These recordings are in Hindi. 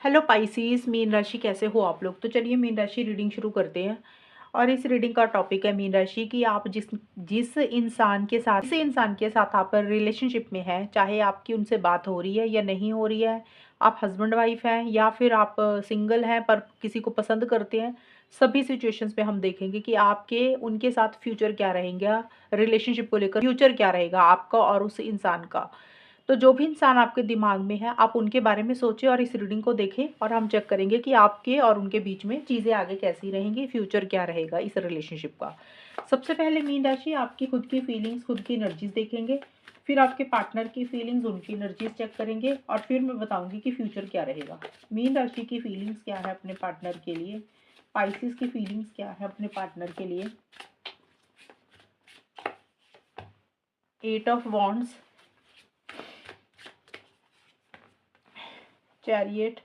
हेलो पाइसीज, मीन राशि कैसे हो आप लोग। तो चलिए मीन राशि रीडिंग शुरू करते हैं। और इस रीडिंग का टॉपिक है मीन राशि की आप जिस जिस इंसान के साथ आप रिलेशनशिप में हैं, चाहे आपकी उनसे बात हो रही है या नहीं हो रही है, आप हस्बैंड वाइफ हैं या फिर आप सिंगल हैं पर किसी को पसंद करते हैं, सभी सिचुएशंस पे हम देखेंगे कि आपके उनके साथ फ्यूचर क्या रहेगा, रिलेशनशिप को लेकर फ्यूचर क्या रहेगा आपका और उस इंसान का। तो जो भी इंसान आपके दिमाग में है आप उनके बारे में सोचें और इस रीडिंग को देखें और हम चेक करेंगे कि आपके और उनके बीच में चीज़ें आगे कैसी रहेंगी, फ्यूचर क्या रहेगा इस रिलेशनशिप का। सबसे पहले मीन राशि आपकी खुद की फीलिंग्स, खुद की एनर्जीज देखेंगे, फिर आपके पार्टनर की फीलिंग्स, उनकी एनर्जीज चेक करेंगे और फिर मैं बताऊंगी कि फ्यूचर क्या रहेगा। मीन राशि की फीलिंग्स क्या है अपने पार्टनर के लिए, पाइसिस की फीलिंग्स क्या है अपने पार्टनर के लिए। 8 ऑफ वॉन्ड्स, चैरियट।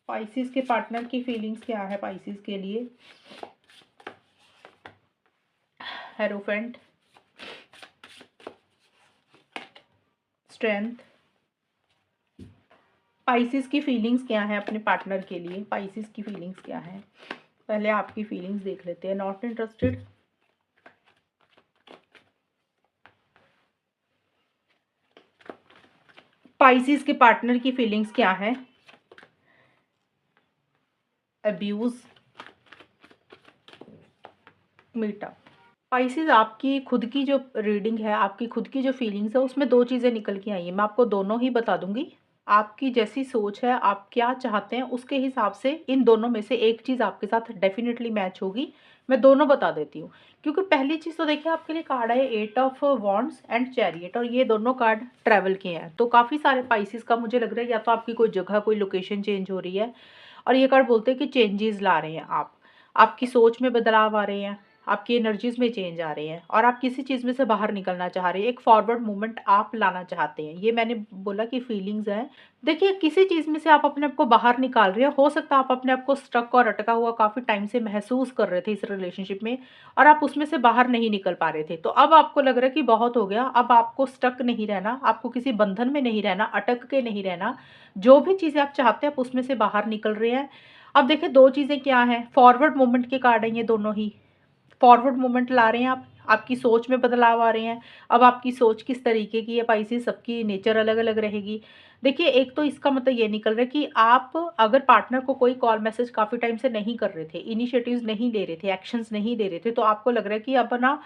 पाइसिस के पार्टनर की फीलिंग्स क्या है पाइसिस के लिए, हेरोफेंट, स्ट्रेंथ। पाइसिस की फीलिंग्स क्या है अपने पार्टनर के लिए, पाइसिस की फीलिंग्स क्या है। पहले आपकी फीलिंग्स देख लेते हैं। नॉट इंटरेस्टेड, पाइसिस के पार्टनर की फीलिंग्स क्या है, अब्यूज, मीटअप। पाइसिस आपकी खुद की जो रीडिंग है, आपकी खुद की जो फीलिंग्स है, उसमें दो चीज़ें निकल के आई हैं। मैं आपको दोनों ही बता दूंगी। आपकी जैसी सोच है, आप क्या चाहते हैं, उसके हिसाब से इन दोनों में से एक चीज़ आपके साथ डेफिनेटली मैच होगी। मैं दोनों बता देती हूँ। क्योंकि पहली चीज़ तो देखिए आपके लिए कार्ड है 8 ऑफ वॉन्ड्स एंड चैरियट, और ये दोनों कार्ड ट्रैवल के हैं। तो काफ़ी सारे पाइसिस का मुझे लग रहा है या तो आपकी कोई जगह, कोई लोकेशन चेंज हो रही है, और ये कार्ड बोलते हैं कि चेंजेस ला रहे हैं आप, आपकी सोच में बदलाव आ रहे हैं, आपकी एनर्जीज में चेंज आ रहे हैं और आप किसी चीज़ में से बाहर निकलना चाह रहे हैं, एक फॉरवर्ड मूवमेंट आप लाना चाहते हैं। ये मैंने बोला कि फीलिंग्स हैं। देखिए किसी चीज़ में से आप अपने आप को बाहर निकाल रहे हैं। हो सकता है आप अपने आप को स्टक और अटका हुआ काफ़ी टाइम से महसूस कर रहे थे इस रिलेशनशिप में, और आप उसमें से बाहर नहीं निकल पा रहे थे। तो अब आपको लग रहा है कि बहुत हो गया, अब आपको स्टक नहीं रहना, आपको किसी बंधन में नहीं रहना, अटक के नहीं रहना। जो भी चीज़ें आप चाहते हैं आप उसमें से बाहर निकल रहे हैं। अब देखिए दो चीज़ें क्या हैं, फॉरवर्ड मूवमेंट के कार्ड हैं ये दोनों ही। फॉरवर्ड मूवमेंट ला रहे हैं आप, आपकी सोच में बदलाव आ रहे हैं। अब आपकी सोच किस तरीके की है पाइसेस, सबकी नेचर अलग अलग रहेगी। देखिए एक तो इसका मतलब ये निकल रहा है कि आप अगर पार्टनर को कोई कॉल मैसेज काफ़ी टाइम से नहीं कर रहे थे, इनिशिएटिव्स नहीं ले रहे थे, एक्शंस नहीं ले रहे थे, तो आपको लग रहा है कि अब ना,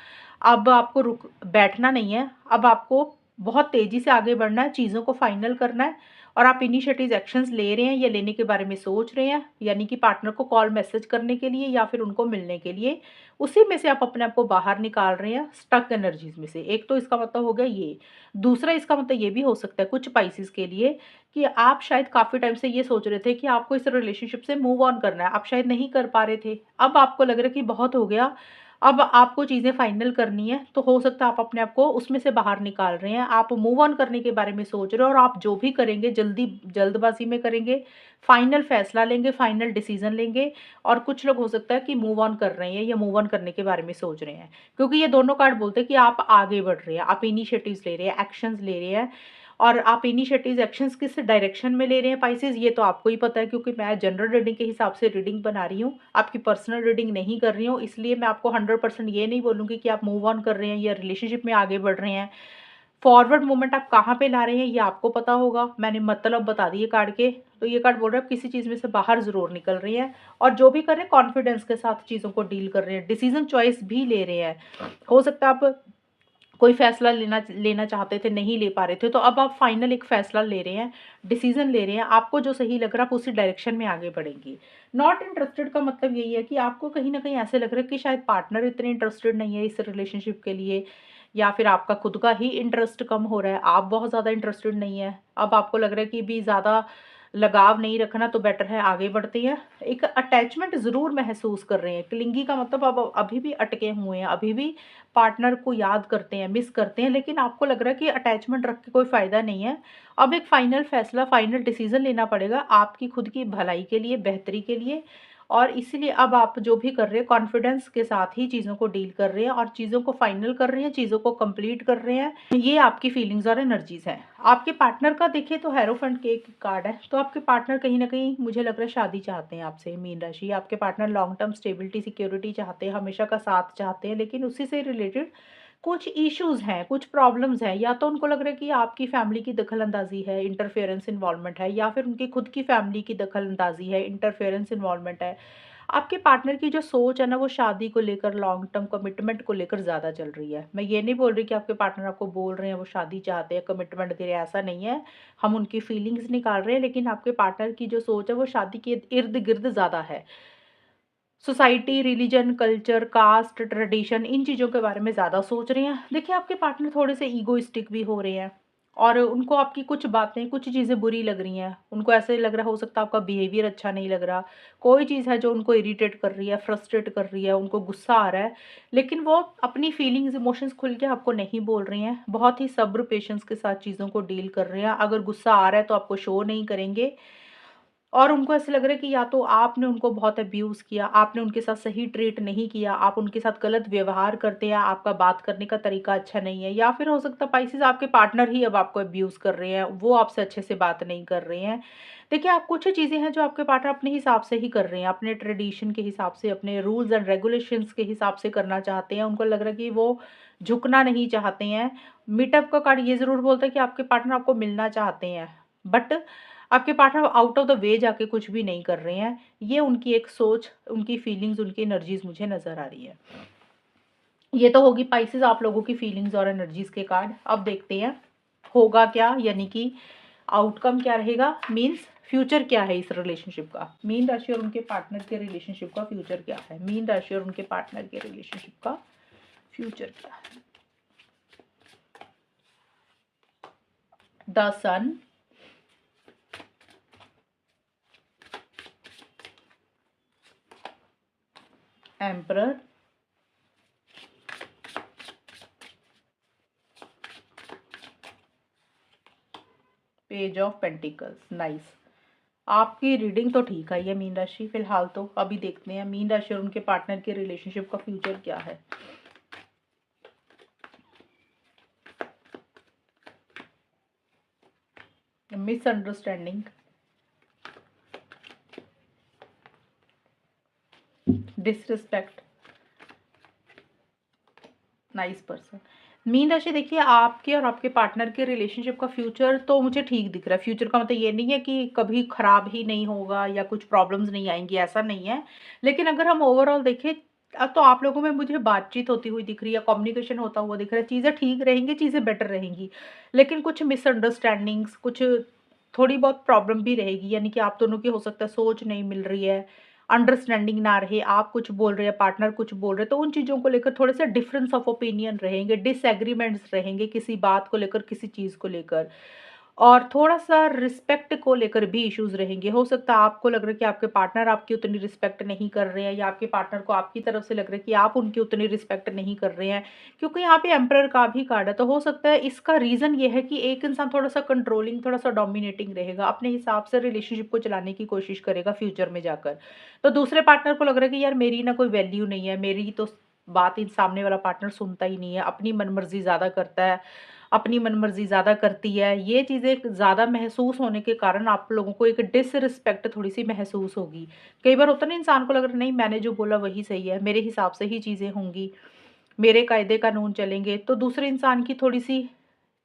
अब आपको रुक बैठना नहीं है, अब आपको बहुत तेज़ी से आगे बढ़ना है, चीज़ों को फाइनल करना है। और आप इनिशिएटिव एक्शंस ले रहे हैं या लेने के बारे में सोच रहे हैं, यानी कि पार्टनर को कॉल मैसेज करने के लिए या फिर उनको मिलने के लिए। उसी में से आप अपने आप को बाहर निकाल रहे हैं स्टक एनर्जीज में से। एक तो इसका मतलब हो गया ये। दूसरा इसका मतलब ये भी हो सकता है कुछ पाइसेस के लिए कि आप शायद काफ़ी टाइम से ये सोच रहे थे कि आपको इस रिलेशनशिप से मूव ऑन करना है, आप शायद नहीं कर पा रहे थे। अब आपको लग रहा है कि बहुत हो गया, अब आपको चीज़ें फाइनल करनी है। तो हो सकता है आप अपने आप को उसमें से बाहर निकाल रहे हैं, आप मूव ऑन करने के बारे में सोच रहे हो, और आप जो भी करेंगे जल्दबाजी में करेंगे, फाइनल फैसला लेंगे, फाइनल डिसीजन लेंगे। और कुछ लोग हो सकता है कि मूव ऑन कर रहे हैं या मूव ऑन करने के बारे में सोच रहे हैं, क्योंकि ये दोनों कार्ड बोलते हैं कि आप आगे बढ़ रहे हैं, आप इनिशिएटिव्स ले रहे हैं, एक्शंस ले रहे हैं। और आप इनिशिएटिव्स एक्शंस किस डायरेक्शन में ले रहे हैं पाइसेस, ये तो आपको ही पता है, क्योंकि मैं जनरल रीडिंग के हिसाब से रीडिंग बना रही हूँ, आपकी पर्सनल रीडिंग नहीं कर रही हूँ। इसलिए मैं आपको 100% ये नहीं बोलूँगी कि आप मूव ऑन कर रहे हैं या रिलेशनशिप में आगे बढ़ रहे हैं। फॉरवर्ड मूवमेंट आप कहाँ पे ला रहे हैं ये आपको पता होगा, मैंने मतलब बता दिए कार्ड के। तो ये कार्ड बोल रहे हैं आप किसी चीज़ में से बाहर ज़रूर निकल रही हैं, और जो भी कर रहे हैं कॉन्फिडेंस के साथ चीज़ों को डील कर रहे हैं, डिसीजन चॉइस भी ले रहे हैं। हो सकता है आप कोई फैसला लेना लेना चाहते थे, नहीं ले पा रहे थे, तो अब आप फाइनल एक फैसला ले रहे हैं, डिसीजन ले रहे हैं, आपको जो सही लग रहा है आप उसी डायरेक्शन में आगे बढ़ेंगे। नॉट इंटरेस्टेड का मतलब यही है कि आपको कहीं ना कहीं ऐसे लग रहा है कि शायद पार्टनर इतने इंटरेस्टेड नहीं है इस रिलेशनशिप के लिए, या फिर आपका खुद का ही इंटरेस्ट कम हो रहा है, आप बहुत ज़्यादा इंटरेस्टेड नहीं है। अब आपको लग रहा है कि भी ज़्यादा लगाव नहीं रखना, तो बेटर है आगे बढ़ते हैं। एक अटैचमेंट ज़रूर महसूस कर रहे हैं। क्लिंगी का मतलब अब अभी भी अटके हुए हैं, अभी भी पार्टनर को याद करते हैं, मिस करते हैं, लेकिन आपको लग रहा है कि अटैचमेंट रख के कोई फ़ायदा नहीं है। अब एक फाइनल फैसला, फाइनल डिसीजन लेना पड़ेगा आपकी खुद की भलाई के लिए, बेहतरी के लिए। और इसीलिए अब आप जो भी कर रहे हैं कॉन्फिडेंस के साथ ही चीज़ों को डील कर रहे हैं और चीज़ों को फाइनल कर रहे हैं, चीज़ों को कंप्लीट कर रहे हैं। ये आपकी फीलिंग्स और एनर्जीज हैं। आपके पार्टनर का देखिए तो हेरोफेंट के एक कार्ड है, तो आपके पार्टनर कहीं ना कहीं मुझे लग रहा है शादी चाहते हैं आपसे। मीन राशि, आपके partner long term stability security चाहते हैं, हमेशा का साथ चाहते हैं, लेकिन उसी से रिलेटेड कुछ इश्यूज हैं, कुछ प्रॉब्लम्स हैं। या तो उनको लग रहा है कि आपकी फैमिली की दखल-अंदाज़ी है, इंटरफेरेंस इन्वॉल्वमेंट है, या फिर उनकी खुद की फैमिली की दखल-अंदाज़ी है, इंटरफेरेंस इन्वॉल्वमेंट है। आपके पार्टनर की जो सोच है ना, वो शादी को लेकर, लॉन्ग टर्म कमिटमेंट को लेकर ज़्यादा चल रही है। मैं ये नहीं बोल रही कि आपके पार्टनर आपको बोल रहे हैं वो शादी चाहते हैं, कमिटमेंट दे रहे हैं, ऐसा नहीं है। हम उनकी फीलिंग्स निकाल रहे हैं, लेकिन आपके पार्टनर की जो सोच है वो शादी के इर्द-गिर्द ज़्यादा है। Society, religion, culture, caste, tradition, इन चीज़ों के बारे में ज़्यादा सोच रहे हैं। देखिए आपके पार्टनर थोड़े से ईगोइस्टिक भी हो रहे हैं और उनको आपकी कुछ बातें, कुछ चीज़ें बुरी लग रही हैं। उनको ऐसे लग रहा, हो सकता है आपका बिहेवियर अच्छा नहीं लग रहा। कोई चीज़ है जो उनको इरिटेट कर रही है, फ्रस्ट्रेट कर रही है, उनको गुस्सा आ रहा है, लेकिन वो अपनी फीलिंग्स, इमोशंस खुल के आपको नहीं बोल रही हैं। बहुत ही सब्र, पेशेंस के साथ चीज़ों को डील कर रहे हैं। अगर गुस्सा आ रहा है तो आपको शो नहीं करेंगे और उनको ऐसा लग रहा है कि या तो आपने उनको बहुत अब्यूज़ किया, आपने उनके साथ सही ट्रीट नहीं किया, आप उनके साथ गलत व्यवहार करते हैं, आपका बात करने का तरीका अच्छा नहीं है, या फिर हो सकता है पाइसेस आपके पार्टनर ही अब आपको अब्यूज़ कर रहे हैं, वो आपसे अच्छे से बात नहीं कर रहे हैं। देखिए, आप कुछ चीज़ें हैं जो आपके पार्टनर अपने हिसाब से ही कर रहे हैं, अपने ट्रेडिशन के हिसाब से, अपने रूल्स एंड रेगुलेशंस के हिसाब से करना चाहते हैं। उनको लग रहा है कि वो झुकना नहीं चाहते हैं। मीटअप का कार्ड ये ज़रूर बोलता है कि आपके पार्टनर आपको मिलना चाहते हैं, बट आपके partner out of the way जाके कुछ भी नहीं कर रहे हैं। ये उनकी एक सोच, उनकी फीलिंग्स, उनकी एनर्जीज़ मुझे नज़र आ रही है। ये तो होगी पाइसेस आप लोगों की फीलिंग्स और एनर्जीज़ के कार्ड। अब देखते हैं होगा क्या, यानी कि आउटकम क्या रहेगा, मीन्स फ्यूचर क्या है इस रिलेशनशिप का। मीन राशि और उनके पार्टनर के रिलेशनशिप का फ्यूचर क्या है। मीन राशि और उनके पार्टनर के रिलेशनशिप का फ्यूचर क्या है। The sun, emperor, page of pentacles. Nice. आपकी रीडिंग तो ठीक आई है मीन राशि फिलहाल। तो अभी देखते हैं मीन राशि और उनके पार्टनर के रिलेशनशिप का फ्यूचर क्या है। Misunderstanding, disrespect, nice person. Mean राशि, देखिए आपके और आपके पार्टनर के रिलेशनशिप का फ्यूचर तो मुझे ठीक दिख रहा है। फ्यूचर का मतलब ये नहीं है कि कभी खराब ही नहीं होगा या कुछ प्रॉब्लम्स नहीं आएंगी, ऐसा नहीं है। लेकिन अगर हम ओवरऑल देखें तो आप लोगों में मुझे बातचीत होती हुई दिख रही है, कम्युनिकेशन होता हुआ दिख रहा है, चीज़ें ठीक रहेंगी, चीज़ें बेटर रहेंगी। लेकिन कुछ मिसअंडरस्टैंडिंग्स, कुछ थोड़ी बहुत प्रॉब्लम भी रहेगी, यानी कि आप दोनों की हो सकता है सोच नहीं मिल रही है, अंडरस्टैंडिंग ना रहे, आप कुछ बोल रहे हैं, पार्टनर कुछ बोल रहे हैं, तो उन चीज़ों को लेकर थोड़े से डिफरेंस ऑफ ओपिनियन रहेंगे, डिसएग्रीमेंट्स रहेंगे किसी बात को लेकर, किसी चीज़ को लेकर। और थोड़ा-सा रिस्पेक्ट को लेकर भी इश्यूज़ रहेंगे। हो सकता है आपको लग रहा है कि आपके पार्टनर आपकी उतनी रिस्पेक्ट नहीं कर रहे हैं, या आपके पार्टनर को आपकी तरफ से लग रहा है कि आप उनकी उतनी रिस्पेक्ट नहीं कर रहे हैं। क्योंकि यहाँ पे एम्परर का भी कार्ड है, तो हो सकता है इसका रीज़न ये है कि एक इंसान थोड़ा-सा कंट्रोलिंग, थोड़ा-सा डोमिनेटिंग रहेगा, अपने हिसाब से रिलेशनशिप को चलाने की कोशिश करेगा फ्यूचर में जाकर। तो दूसरे पार्टनर को लग रहा है कि यार मेरी ना कोई वैल्यू नहीं है, मेरी तो बात इन सामने वाला पार्टनर सुनता ही नहीं है, अपनी मनमर्ज़ी ज़्यादा करता है, अपनी मनमर्ज़ी ज़्यादा करती है। ये चीज़ें ज़्यादा महसूस होने के कारण आप लोगों को एक डिसरिस्पेक्ट थोड़ी-सी महसूस होगी। कई बार होता है ना, इंसान को लग रहा है नहीं मैंने जो बोला वही सही है, मेरे हिसाब से ही चीज़ें होंगी, मेरे कायदे कानून चलेंगे, तो दूसरे इंसान की थोड़ी-सी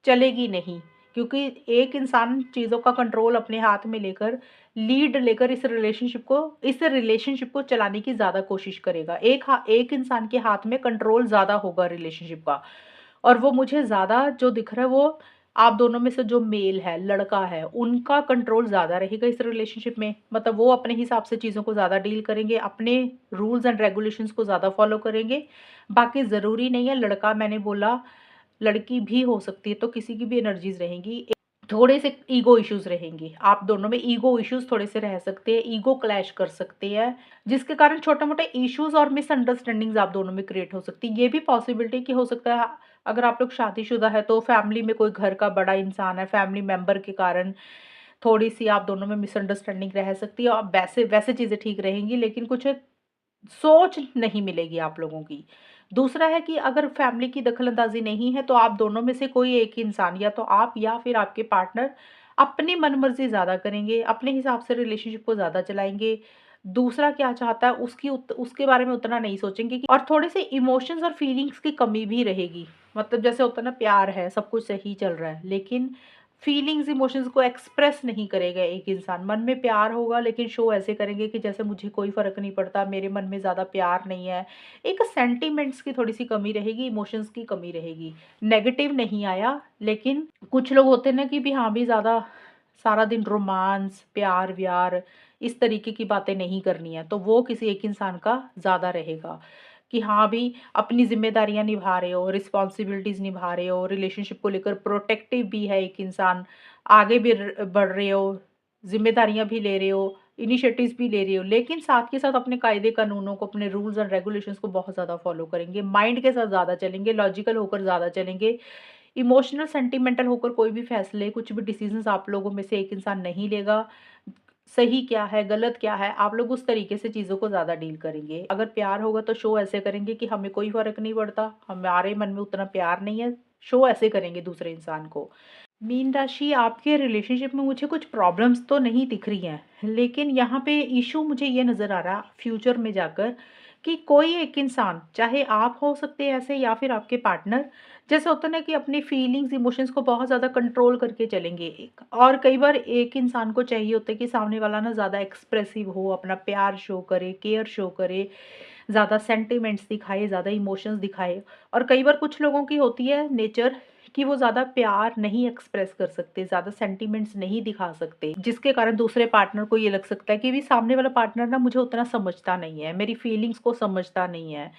चलेगी नहीं। क्योंकि एक इंसान चीज़ों का कंट्रोल अपने हाथ में लेकर, लीड लेकर इस रिलेशनशिप को चलाने की ज़्यादा कोशिश करेगा। एक इंसान के हाथ में कंट्रोल ज़्यादा होगा रिलेशनशिप का। और वो मुझे ज़्यादा जो दिख रहा है, वो आप दोनों में से जो मेल है, लड़का है, उनका कंट्रोल ज़्यादा रहेगा इस रिलेशनशिप में। मतलब वो अपने हिसाब से चीज़ों को ज़्यादा डील करेंगे, अपने रूल्स एंड रेगुलेशंस को ज़्यादा फॉलो करेंगे। बाकी ज़रूरी नहीं है लड़का, मैंने बोला लड़की भी हो सकती है, तो किसी की भी एनर्जीज़ रहेंगी। थोड़े से ईगो इश्यूज़ रहेंगे, आप दोनों में ईगो इश्यूज़ थोड़े से रह सकते हैं, ईगो क्लैश कर सकते हैं, जिसके कारण छोटे-मोटे इश्यूज़ और मिसअंडरस्टैंडिंग्स आप दोनों में क्रिएट हो सकती है। ये भी पॉसिबिलिटी कि हो सकता है अगर आप लोग शादीशुदा है तो फैमिली में कोई घर का बड़ा इंसान है, फैमिली मेंबर के कारण थोड़ी सी आप दोनों में मिसअंडरस्टैंडिंग रह सकती है, और वैसे वैसे चीज़ें ठीक रहेंगी, लेकिन कुछ सोच नहीं मिलेगी आप लोगों की। दूसरा है कि अगर फैमिली की दखल-अंदाज़ी नहीं है, तो आप दोनों में से कोई एक इंसान, या तो आप या फिर आपके पार्टनर, अपनी मनमर्ज़ी ज़्यादा करेंगे, अपने हिसाब से रिलेशनशिप को ज़्यादा चलाएँगे। दूसरा क्या चाहता है उसके बारे में उतना नहीं सोचेंगे, और थोड़े से इमोशंस और फीलिंग्स की कमी भी रहेगी। मतलब जैसे होता है ना, प्यार है, सब कुछ सही चल रहा है, लेकिन फीलिंग्स, इमोशंस को एक्सप्रेस नहीं करेगा एक इंसान। मन में प्यार होगा, लेकिन शो ऐसे करेंगे कि जैसे मुझे कोई फ़र्क नहीं पड़ता, मेरे मन में ज़्यादा प्यार नहीं है। एक सेंटिमेंट्स की थोड़ी-सी कमी रहेगी, इमोशंस की कमी रहेगी। नेगेटिव नहीं आया, लेकिन कुछ लोग होते हैं ना कि भी हाँ, भी ज़्यादा सारा दिन रोमांस, प्यार-व्यार इस तरीके की बातें नहीं करनी है, तो वो किसी एक इंसान का ज़्यादा रहेगा। कि हाँ भी, अपनी ज़िम्मेदारियाँ निभा रहे हो, रिस्पॉन्सिबिलिटीज़ निभा रहे हो, रिलेशनशिप को लेकर प्रोटेक्टिव भी है एक इंसान, आगे भी बढ़ रहे हो, ज़िम्मेदारियाँ भी ले रहे हो, इनिशिएटिव्स भी ले रहे हो, लेकिन साथ के साथ अपने कायदे कानूनों को, अपने रूल्स एंड रेगुलेशंस को बहुत ज़्यादा फॉलो करेंगे, माइंड के साथ ज़्यादा चलेंगे, लॉजिकल होकर ज़्यादा चलेंगे। इमोशनल, सेंटिमेंटल होकर कोई भी फैसले, कुछ भी डिसीज़न्स आप लोगों में से एक इंसान नहीं लेगा। सही क्या है, गलत क्या है, आप लोग उस तरीके से चीज़ों को ज़्यादा डील करेंगे। अगर प्यार होगा तो शो ऐसे करेंगे कि हमें कोई फ़र्क नहीं पड़ता, हमारे मन में उतना प्यार नहीं है, शो ऐसे करेंगे दूसरे इंसान को। मीन राशि, आपके रिलेशनशिप में मुझे कुछ प्रॉब्लम्स तो नहीं दिख रही हैं, लेकिन यहाँ पे इश्यू मुझे ये नज़र आ रहा फ्यूचर में जाकर, कि कोई एक इंसान, चाहे आप हो सकते हैं ऐसे या फिर आपके पार्टनर, जैसे होता है ना कि अपनी फीलिंग्स, इमोशंस को बहुत ज़्यादा कंट्रोल करके चलेंगे एक, और कई बार एक इंसान को चाहिए होता है कि सामने वाला ना ज़्यादा एक्सप्रेसिव हो, अपना प्यार शो करे, केयर शो करे, ज़्यादा सेंटिमेंट्स दिखाए, ज़्यादा इमोशंस दिखाए। और कई बार कुछ लोगों की होती है नेचर कि वो ज़्यादा प्यार नहीं एक्सप्रेस कर सकते, ज़्यादा सेंटिमेंट्स नहीं दिखा सकते, जिसके कारण दूसरे पार्टनर को ये लग सकता है कि भी सामने वाला पार्टनर ना मुझे उतना समझता नहीं है, मेरी फीलिंग्स को समझता नहीं है।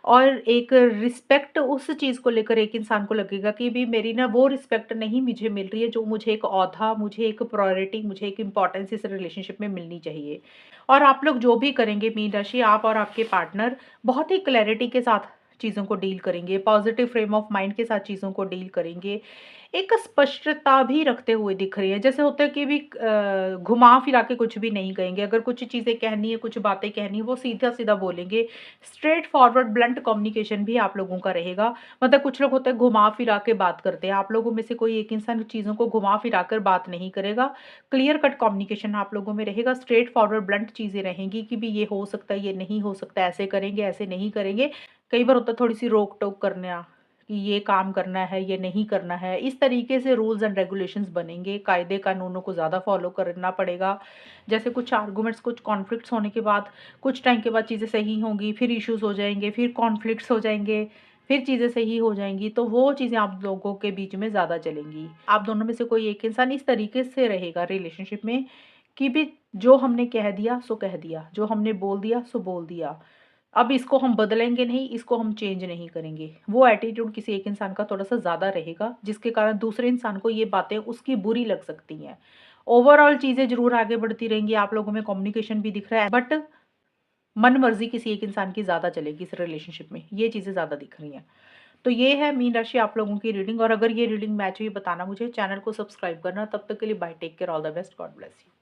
और एक रिस्पेक्ट, उस चीज़ को लेकर एक इंसान को लगेगा कि भी मेरी ना वो रिस्पेक्ट नहीं मुझे मिल रही है, जो मुझे एक औधा, मुझे एक प्रायोरिटी, मुझे एक इम्पोर्टेंस इस रिलेशनशिप में मिलनी चाहिए। और आप लोग जो भी करेंगे, मीन राशि, आप और आपके पार्टनर बहुत ही क्लैरिटी के साथ चीज़ों को डील करेंगे, पॉजिटिव फ्रेम ऑफ माइंड के साथ चीज़ों को डील करेंगे। एक स्पष्टता भी रखते हुए दिख रही है। जैसे होता है कि भी घुमा-फिरा के कुछ भी नहीं कहेंगे। अगर कुछ चीज़ें कहनी है, कुछ बातें कहनी है, वो सीधा-सीधा बोलेंगे। स्ट्रेट फॉरवर्ड ब्लंट कम्युनिकेशन भी आप लोगों का रहेगा। मतलब कुछ लोग होते हैं घुमा-फिरा के बात करते हैं। आप लोगों में से कोई एक इंसान चीज़ों को घुमा-फिरा कर बात नहीं करेगा। क्लियर कट कम्युनिकेशन आप लोगों में रहेगा। स्ट्रेट फॉरवर्ड ब्लंट चीज़ें रहेंगी कि भी ये हो सकता है, ये नहीं हो सकता, ऐसे करेंगे, ऐसे नहीं करेंगे। कई बार होता है थोड़ी-सी रोक-टोक करना, कि ये काम करना है, ये नहीं करना है। इस तरीके से रूल्स एंड रेगुलेशंस बनेंगे, कायदे कानूनों को ज़्यादा फॉलो करना पड़ेगा। जैसे कुछ आर्गुमेंट्स, कुछ कॉन्फ्लिक्ट्स होने के बाद, कुछ टाइम के बाद चीज़ें सही होंगी, फिर इश्यूज़ हो जाएँगे, फिर कॉन्फ्लिक्ट्स हो जाएँगे, फिर चीज़ें सही हो जाएँगी, तो वो चीज़ें आप लोगों के बीच में ज़्यादा चलेंगी। आप दोनों में से कोई एक इंसान इस तरीके से रहेगा रिलेशनशिप में, कि भी जो हमने कह दिया सो कह दिया, जो हमने बोल दिया सो बोल दिया। अब इसको हम बदलेंगे नहीं, इसको हम चेंज नहीं करेंगे। वो एटीट्यूड किसी एक इंसान का थोड़ा-सा ज़्यादा रहेगा, जिसके कारण दूसरे इंसान को ये बातें उसकी बुरी लग सकती हैं। ओवरऑल चीज़ें ज़रूर आगे बढ़ती रहेंगी, आप लोगों में कम्युनिकेशन भी दिख रहा है, बट मन-मर्ज़ी किसी एक इंसान की ज़्यादा चलेगी इस रिलेशनशिप में, ये चीज़ें ज़्यादा दिख रही हैं। तो ये है मीन राशि आप लोगों की रीडिंग, और अगर ये रीडिंग मैच हुई बताना मुझे, चैनल को सब्सक्राइब करना। तब तक के लिए bye, take care, all the best, God bless you.